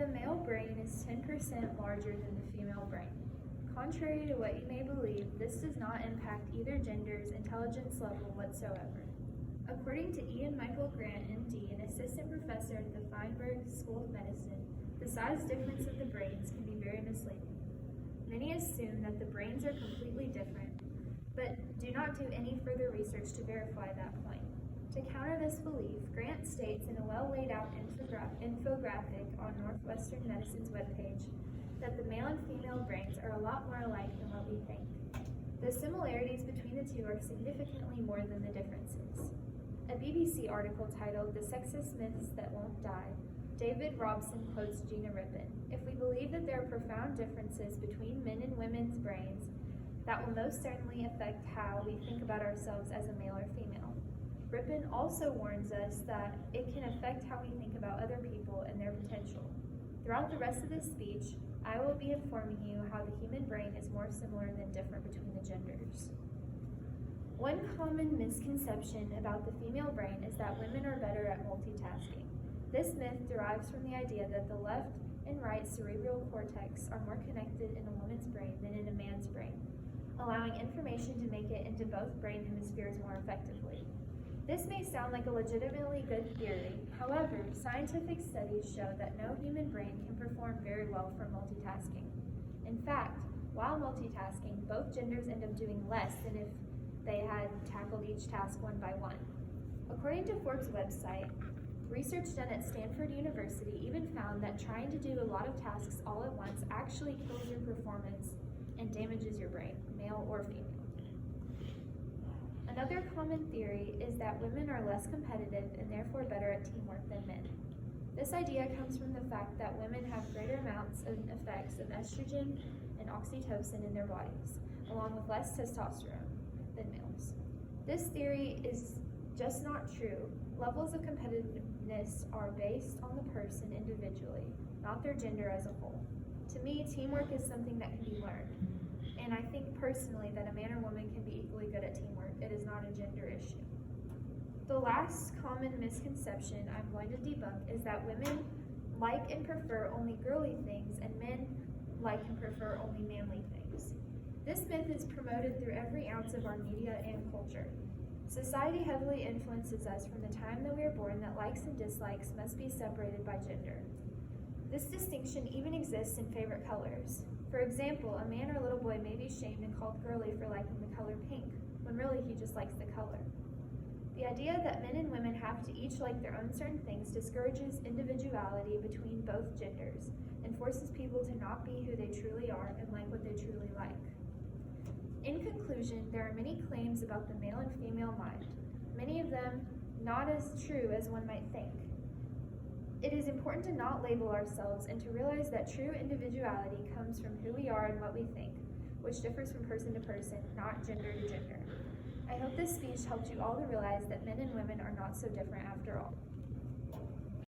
the male brain is 10% larger than the female brain. Contrary to what you may believe, this does not impact either gender's intelligence level whatsoever. According to Ian Michael Grant, MD, an assistant professor at the Feinberg School of Medicine, the size difference of the brains can be very misleading. Many assume that the brains are completely different, but do not do any further research to verify that point. To counter this belief, Grant states in a well laid out infographic on Northwestern Medicine's webpage that the male and female brains are a lot more alike than what we think. The similarities between the two are significantly more than the differences. A BBC article titled "The Sexist Myths That Won't Die," David Robson quotes Gina Rippin. "If we believe that there are profound differences between men and women's brains, that will most certainly affect how we think about ourselves as a male or female." Rippin also warns us that it can affect how we think about other people and their potential. Throughout the rest of this speech, I will be informing you how the human brain is more similar than different between the genders. One common misconception about the female brain is that women are better at multitasking. This myth derives from the idea that the left and right cerebral cortex are more connected in a woman's brain than in a man's brain, allowing information to make it into both brain hemispheres more effectively. This may sound like a legitimately good theory. However, scientific studies show that no human brain can perform very well for multitasking. In fact, while multitasking, both genders end up doing less than if they had tackled each task one by one. According to Forbes' website, research done at Stanford University even found that trying to do a lot of tasks all at once actually kills your performance and damages your brain, male or female. Another common theory is that women are less competitive and therefore better at teamwork than men. This idea comes from the fact that women have greater amounts of effects of estrogen and oxytocin in their bodies, along with less testosterone than males. This theory is just not true. Levels of competitiveness are based on the person individually, not their gender as a whole. To me, teamwork is something that can be learned. And I think personally that a man or woman can be equally good at teamwork. It is not a gender issue. The last common misconception I'm going to debunk is that women like and prefer only girly things and men like and prefer only manly things. This myth is promoted through every ounce of our media and culture. Society heavily influences us from the time that we are born that likes and dislikes must be separated by gender. This distinction even exists in favorite colors. For example, a man or little boy may be shamed and called girly for liking the color pink, when really he just likes the color. The idea that men and women have to each like their own certain things discourages individuality between both genders and forces people to not be who they truly are and like what they truly like. In conclusion, there are many claims about the male and female mind, many of them not as true as one might think. It is important to not label ourselves and to realize that true individuality comes from who we are and what we think, which differs from person to person, not gender to gender. I hope this speech helped you all to realize that men and women are not so different after all.